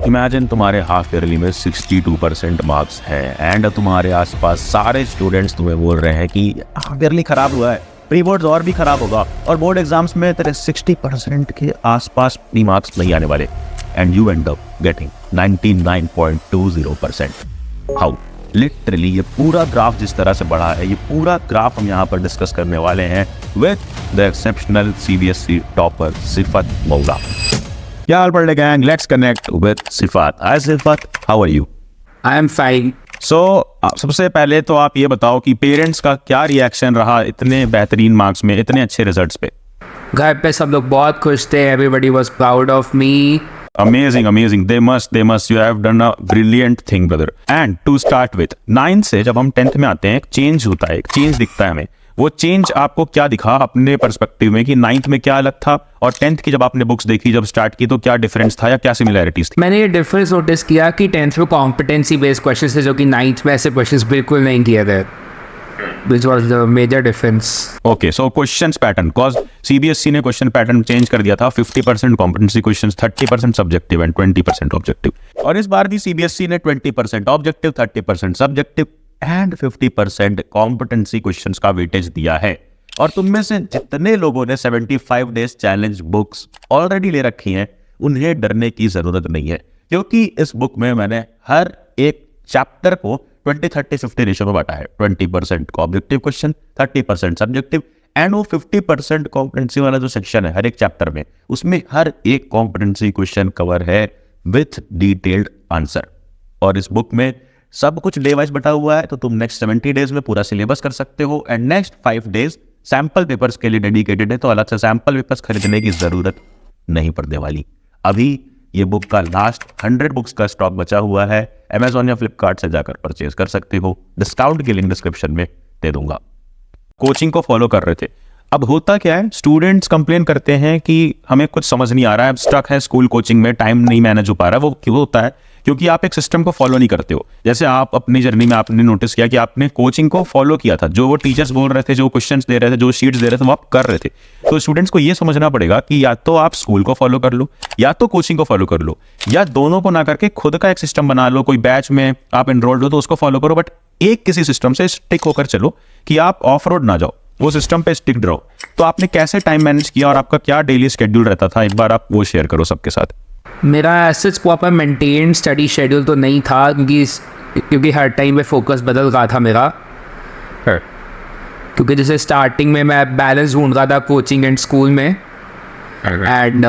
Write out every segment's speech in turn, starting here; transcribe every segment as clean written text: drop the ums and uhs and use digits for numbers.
Imagine तुम्हारे half yearly में 62% marks हैं एंड तुम्हारे आसपास सारे स्टूडेंट्स तुम्हें बोल रहे हैं कि हाफ ईयरली खराब हुआ है, प्री बोर्ड्स और भी खराब होगा और बोर्ड एग्जाम्स में तेरे 60% के आसपास प्री मार्क्स नहीं आने वाले and you and up getting 99.20%. How? Literally ये पूरा ग्राफ जिस तरह से बढ़ा है, ये पूरा ग्राफ हम यहाँ पर डिस्कस करने वाले हैं with the exceptional CBSE topper Sifat Maula. क्या हाल पढ़ gang, let's connect with Sifat. Hi Sifat, how are you? I am fine. So सबसे पहले तो आप ये बताओ कि पेरेंट्स का क्या रिएक्शन रहा इतने बेहतरीन मार्क्स में, इतने अच्छे रिजल्ट्स पे? घर पे सब लोग बहुत खुश थे. Everybody was proud of me. Amazing. They must. You have done a brilliant thing, brother. And to start with, 9 से जब हम 10th में आते हैं, एक चेंज होता है, एक चेंज दिखता है हमें. वो चेंज आपको क्या दिखा अपने पर्सपेक्टिव में कि 9th में क्या अलग था और 10th की जब आपने बुक्स देखी, जब स्टार्ट की, तो क्या डिफरेंस था या क्या सिमिलैरिटीज थी? मैंने ये डिफरेंस नोटिस किया कि 10th में कॉम्पिटेंसी बेस्ड क्वेश्चन थे जो कि 9th में ऐसे क्वेश्चन बिल्कुल नहीं किए गए. Which was the major difference. Okay, so questions pattern, cause CBSE ने क्वेश्चन पैटर्न चेंज कर दिया था. 50% competency questions, 30% subjective and 20% objective. और इस बार भी CBSE ने 20% objective, 30% subjective and 50% competency questions का वेटेज दिया है. और तुम में से जितने लोगों ने 75 डेज चैलेंज बुक्स ऑलरेडी ले रखी हैं, उन्हें डरने की जरूरत नहीं है, क्योंकि इस बुक में मैंने हर एक चैप्टर को 20-30-50 रेशियो में बांटा है. 20% ऑब्जेक्टिव क्वेश्चन, 30% सब्जेक्टिव एंड वो 50% कॉम्पिटेंसी वाला जो सेक्शन है हर एक चैप्टर में, उसमें हर एक कॉम्पिटेंसी क्वेश्चन कवर है विथ डिटेल्ड आंसर. और इस बुक में सब कुछ डे वाइज बटा हुआ है, तो तुम नेक्स्ट 70 डेज में पूरा सिलेबस कर सकते हो and next 5 days sample papers के लिए डेडिकेटेड है, तो अलग से सैम्पल पेपर्स खरीदने की जरूरत नहीं पड़ने वाली. अभी ये बुक का लास्ट 100 बुक्स का स्टॉक बचा हुआ है. Amazon या Flipkart से जाकर परचेज कर सकते हो. डिस्काउंट की लिंक डिस्क्रिप्शन में दे दूंगा. कोचिंग को फॉलो कर रहे थे. अब होता क्या है, स्टूडेंट्स कंप्लेन करते हैं कि हमें कुछ समझ नहीं आ रहा है, अब स्टक है स्कूल कोचिंग में, टाइम नहीं मैनेज हो पा रहा है. वो क्यों होता है? क्योंकि आप एक सिस्टम को फॉलो नहीं करते हो. जैसे आप अपनी जर्नी में आपने नोटिस किया कि आपने कोचिंग को फॉलो किया था, जो वो टीचर्स बोल रहे थे, जो क्वेश्चंस दे रहे थे, जो शीट्स दे रहे थे, वो आप कर रहे थे. तो स्टूडेंट्स को ये समझना पड़ेगा कि या तो आप स्कूल को फॉलो कर लो, या तो कोचिंग को फॉलो कर लो, या दोनों को ना करके खुद का एक सिस्टम बना लो. कोई बैच में आप एनरोल्ड हो तो उसको फॉलो करो, बट एक किसी सिस्टम से स्टिक होकर चलो कि आप ऑफ रोड ना जाओ, वो सिस्टम पे स्टिक रहो. तो आपने कैसे टाइम मैनेज किया और आपका क्या डेली शेड्यूल रहता था, एक बार आप वो शेयर करो सबके साथ. मेरा ऐसे प्रॉपर मेंटेन स्टडी शेड्यूल तो नहीं था, क्योंकि हर टाइम में फोकस बदल रहा था मेरा. क्योंकि जैसे स्टार्टिंग में मैं बैलेंस ढूंढ रहा था कोचिंग एंड स्कूल में, एंड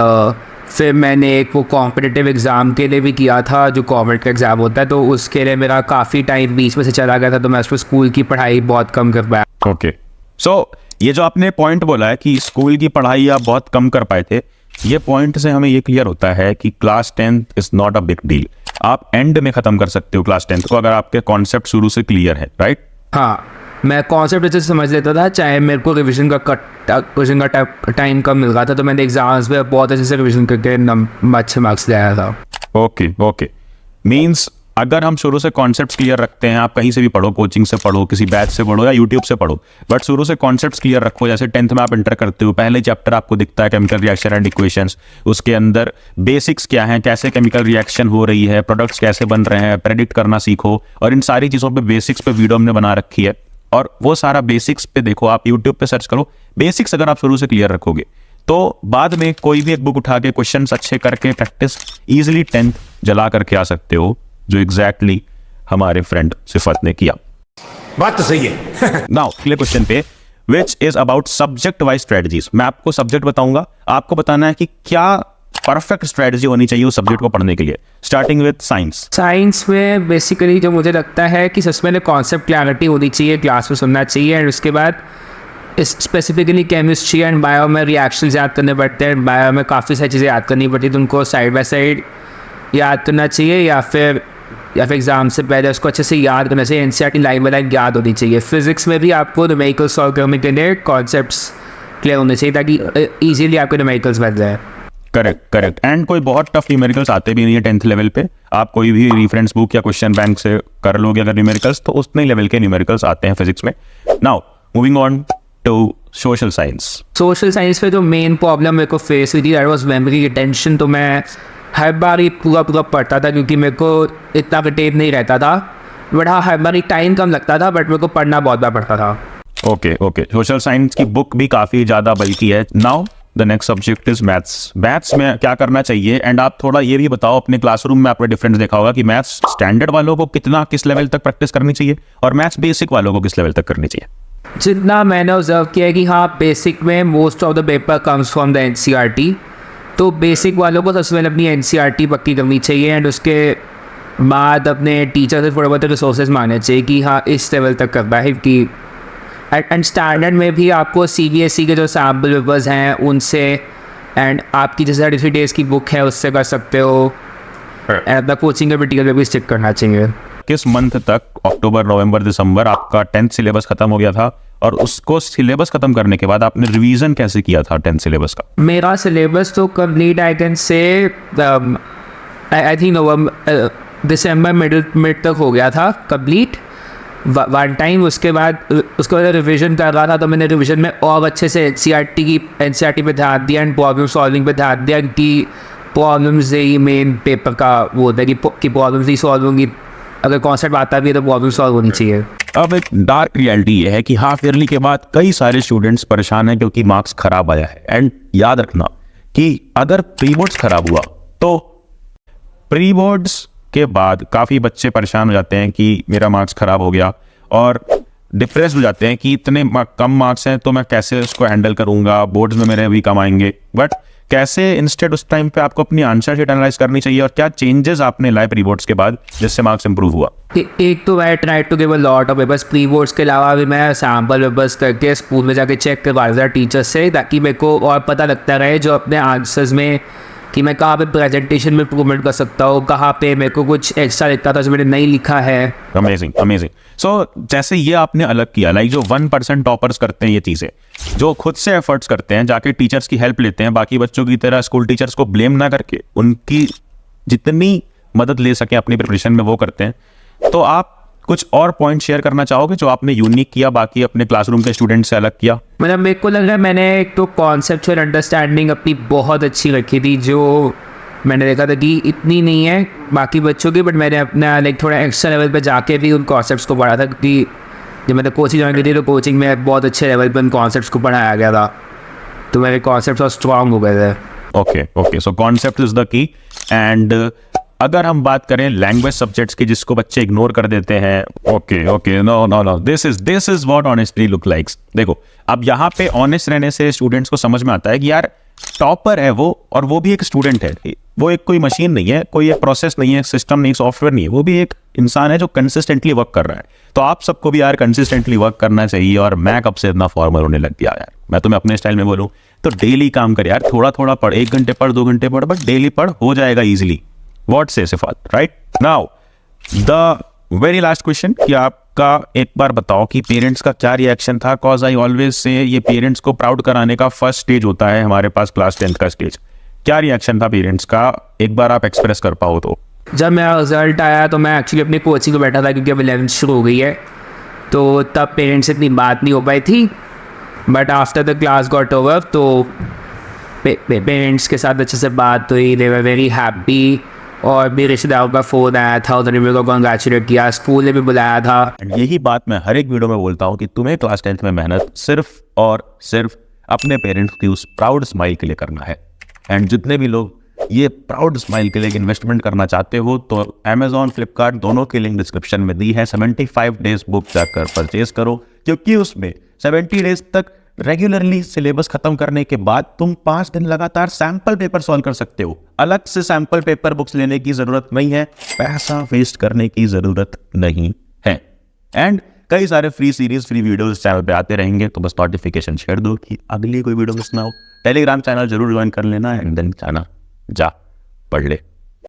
फिर मैंने एक वो कॉम्पिटिटिव एग्ज़ाम के लिए भी किया था, जो गवर्नमेंट का एग्ज़ाम होता है, तो उसके लिए मेरा काफ़ी टाइम बीच में से चला गया था, तो मैं उसमें स्कूल की पढ़ाई बहुत कम कर पाया. ओके, सो ये जो आपने पॉइंट बोला है कि स्कूल की पढ़ाई आप बहुत कम कर पाए थे, ये पॉइंट से हमें ये क्लियर होता है कि class 10th is not a big deal. आप एंड में खत्म कर सकते हो क्लास 10th को, अगर आपके कॉन्सेप्ट शुरू से क्लियर है, राइट? हाँ, मैं कॉन्सेप्ट अच्छे से समझ लेता था, चाहे मेरे को रिवीजन का टाइम कम मिल रहा था, तो मैंने एग्जाम्स में बहुत अच्छे से रिवीजन करके अच्छे मार्क्स ले आया था. ओके, मीन्स अगर हम शुरू से कॉन्सेप्ट्स क्लियर रखते हैं, आप कहीं से भी पढ़ो, कोचिंग से पढ़ो, किसी बैच से पढ़ो या यूट्यूब से पढ़ो, बट शुरू से कॉन्सेप्ट्स क्लियर रखो. जैसे 10th में आप इंटर करते हो, पहले चैप्टर आपको दिखता है केमिकल रिएक्शन एंड इक्वेशंस, उसके अंदर बेसिक्स क्या हैं, कैसे केमिकल रिएक्शन हो रही है, प्रोडक्ट्स कैसे बन रहे हैं, प्रेडिक्ट करना सीखो. और इन सारी चीज़ों पे बेसिक्स पे वीडियो हमने बना रखी है, और वो सारा बेसिक्स पे देखो, आप यूट्यूब पे सर्च करो. बेसिक्स अगर आप शुरू से क्लियर रखोगे तो बाद में कोई भी एक बुक उठा के क्वेश्चंस अच्छे करके प्रैक्टिस इजीली 10th जला करके आ सकते हो, जो एग्जैक्टली हमारे फ्रेंड सिफत ने किया. बात तो सही है. नाउ अगले क्वेश्चन पे, which is about subject wise strategies. मैं आपको सब्जेक्ट बताऊंगा, आपको बताना है कि क्या परफेक्ट स्ट्रेटजी होनी चाहिए उस सब्जेक्ट को पढ़ने के लिए. Starting with science. साइंस में बेसिकली जो मुझे लगता है कि सबसे पहले कॉन्सेप्ट क्लैरिटी होनी चाहिए, क्लास में सुनना चाहिए, एंड उसके बाद स्पेसिफिकली केमिस्ट्री एंड बायो में रिएक्शंस याद करने पड़ते हैं. बायो में काफ़ी सारी चीज़ें याद करनी पड़ती है, तो उनको साइड बाय साइड याद करना चाहिए, या फिर एग्जाम से पहले उसको अच्छे से याद करना चाहिए. एनसीईआरटी लाइन बाय लाइन याद होनी चाहिए. फिजिक्स में भी आपको न्यूमेरिकल्स सॉल्व करने के लिए कॉन्सेप्ट्स क्लियर होने चाहिए, ताकि इजीली आपके न्यूमेरिकल्स बन जाए. करेक्ट. एंड कोई बहुत टफ न्यूमेरिकल्स आते भी नहीं है 10th लेवल पे. आप कोई भी रेफरेंस बुक या क्वेश्चन बैंक से कर लोगे अगर न्यूमेरिकल्स, तो उतने लेवल के न्यूमेरिकल्स आते हैं फिजिक्स में. Now moving on to social science. Social science पे जो मेन प्रॉब्लम मेरे को फेस हुई थी, दैट वाज मेमोरी रिटेंशन. तो मैं हर बार ही पूरा पूरा पढ़ता था क्योंकि मेरे को इतना कंटेन नहीं रहता था, बट हाँ हर बार टाइम कम लगता था, बट मेरे को पढ़ना बहुत बार पड़ता था। ओके ओके, सोशल साइंस की बुक भी काफ़ी ज़्यादा बल्कि है। Now the next subject is maths. Maths में क्या करना चाहिए, एंड आप थोड़ा ये भी बताओ, अपने क्लासरूम में आपने डिफरेंस देखा होगा कि मैथ्स स्टैंडर्ड वालों को कितना किस लेवल तक प्रैक्टिस करनी चाहिए और मैथ्स बेसिक वालों को किस लेवल तक करनी चाहिए? जितना मैंने ऑब्जर्व किया है कि हाँ बेसिक में most of the paper comes from the NCERT, तो बेसिक वालों को सबसे पहले अपनी एनसीईआरटी पक्की करनी चाहिए एंड उसके बाद अपने टीचर से थोड़े बहुत रिसोर्सेज मांगने चाहिए कि हाँ इस लेवल तक करना है कि एंड स्टैंडर्ड में भी आपको सीबीएसई के जो सैम्पल पेपर्स हैं उनसे एंड आपकी जैसे 33 डेज़ की बुक है उससे कर सकते हो एंड अपना कोचिंग के मटीरियल में भी स्टिक करना चाहिए। किस मंथ तक, अक्टूबर नवंबर दिसंबर, आपका 10th सिलेबस खत्म हो गया था और उसको सिलेबस खत्म करने के बाद आपने रिवीजन कैसे किया था 10th सिलेबस का? मेरा सिलेबस तो complete I can say I think November December mid तक हो गया था कंप्लीट वन टाइम। उसके बाद रिवीजन कर रहा था तो मैंने रिवीजन में और अच्छे से एनसीईआरटी पे ध्यान दिया एंड प्रॉब्लम सॉल्विंग पे ध्यान दिया कि प्रॉब्लम्स ही मेन पेपर का वो होता है कि प्रॉब्लम्स ही सॉल्व होंगी, अगर कॉन्सेप्ट आता भी है तो प्रॉब्लम सॉल्व होनी चाहिए। अब एक डार्क रियलिटी ये है कि हाफ ईयरली के बाद कई सारे स्टूडेंट्स परेशान हैं क्योंकि मार्क्स खराब आया है। एंड याद रखना कि अगर प्री बोर्ड्स खराब हुआ तो प्री बोर्ड्स के बाद काफ़ी बच्चे परेशान हो जाते हैं कि मेरा मार्क्स खराब हो गया और डिप्रेस हो जाते हैं कि इतने कम मार्क्स हैं तो मैं कैसे उसको हैंडल करूंगा, बोर्ड्स में मेरे अभी कम आएंगे। बट कैसे इंस्टेड उस टाइम पे आपको अपनी आंसर शीट एनालाइज करनी चाहिए और क्या चेंजेस आपने लाए प्री बोर्ड्स के बाद जिससे मार्क्स इंप्रूव हुआ? एक तो मैं try to give a lot of papers pre boards के अलावा भी मैं सैम्पल पेपर्स करके स्कूल में जाके चेक करवा रहा था टीचर्स से, ताकि मेरे को और पता लगता रहे जो अपने आंसर्स में कि मैं कहाँ पे प्रेजेंटेशन में इम्प्रूवमेंट कर सकता हूँ, कहाँ पे मेरे को कुछ एक्स्ट्रा लिखता था जो मैंने नहीं लिखा है। Amazing amazing. सो जैसे ये आपने अलग किया, लाइक जो 1% टॉपर्स करते हैं ये चीज़ें, जो खुद से एफर्ट्स करते हैं, जाके टीचर्स की हेल्प लेते हैं, बाकी बच्चों की तरह स्कूल टीचर्स को ब्लेम ना करके उनकी जितनी मदद ले सकें अपनी प्रिपरेशन में वो करते हैं, तो आप कुछ और पॉइंट शेयर करना चाहोगे जो आपने यूनिक किया, बाकी अपने क्लासरूम के स्टूडेंट से अलग किया? मतलब मेरे को लग रहा है मैंने एक तो कॉन्सेप्चुअल अंडरस्टैंडिंग अपनी बहुत अच्छी रखी थी, जो मैंने देखा था कि इतनी नहीं है बाकी बच्चों की, बट मैंने अपना लाइक थोड़ा एक्स्ट्रा लेवल पे जाके भी उन कॉन्सेप्ट्स को पढ़ा था, क्योंकि जब मैंने कोचिंग ज्वाइन की थी तो कोचिंग में बहुत अच्छे लेवल पे उन कॉन्सेप्ट्स को पढ़ाया गया था, तो मेरे कॉन्सेप्ट्स और स्ट्रॉन्ग हो गए थे। Okay okay, so concept is the key. And अगर हम बात करें लैंग्वेज सब्जेक्ट्स की जिसको बच्चे इग्नोर कर देते हैं, okay okay, no no no, this is what honestly look likes. देखो अब यहाँ पे ऑनेस्ट रहने से स्टूडेंट्स को समझ में आता है कि यार टॉपर है वो, और वो भी एक स्टूडेंट है, वो एक कोई मशीन नहीं है, कोई एक प्रोसेस नहीं है, सिस्टम नहीं, सॉफ्टवेयर नहीं है, वो भी एक इंसान है जो कंसिस्टेंटली वर्क कर रहा है। तो आप सबको भी यार कंसिस्टेंटली वर्क करना चाहिए। और मैं कब से इतना फॉर्मल होने लग गया यार, मैं तुम्हें अपने स्टाइल में बोलूँ तो डेली काम कर यार, थोड़ा थोड़ा पढ़, 1 घंटे पढ़, 2 घंटे पढ़, बट डेली पढ़, हो जाएगा easily. What say Sifat, right? Now, the very last question कि आपका एक बार बताओ कि पेरेंट्स का क्या रिएक्शन था? Cause I always say ये पेरेंट्स को प्राउड कराने का फर्स्ट स्टेज होता है हमारे पास, क्लास 10th का स्टेज। क्या रिएक्शन था पेरेंट्स का, एक बार आप एक्सप्रेस कर पाओ तो? जब मेरा रिजल्ट आया तो मैं एक्चुअली अपनी कोचिंग में बैठा था क्योंकि अब 11th शुरू हो गई है, तो तब पेरेंट्स से इतनी बात नहीं हो पाई थी, but after the class got over तो पेरेंट्स के साथ अच्छे से बात हुई, दे वर वेरी हैप्पी। और मेरे रिश्तेदारों का फ़ोन आया था, उन्होंने मेरे को कॉन्ग्रेचुलेट किया, स्कूल ने भी बुलाया था। यही बात मैं हर एक वीडियो में बोलता हूँ कि तुम्हें क्लास 10th में मेहनत सिर्फ और सिर्फ अपने पेरेंट्स की उस प्राउड स्माइल के लिए करना है। एंड जितने भी लोग ये प्राउड स्माइल के लिए इन्वेस्टमेंट करना चाहते हो तो Amazon, Flipkart दोनों की लिंक डिस्क्रिप्शन में दी है। 75 डेज बुक जाकर परचेज करो, क्योंकि उसमें 70 डेज तक रेगुलरली सिलेबस खत्म करने के बाद तुम 5 दिन लगातार सैंपल पेपर सॉल्व कर सकते हो। अलग से सैंपल पेपर बुक्स लेने की जरूरत नहीं है, पैसा वेस्ट करने की जरूरत नहीं है। एंड कई सारे free series, free videos channel पे आते रहेंगे, तो बस नोटिफिकेशन शेयर दो कि अगली कोई वीडियो मिस ना हो। टेलीग्राम चैनल जरूर ज्वाइन कर लेना एंड देन जाना, जा पढ़ ले।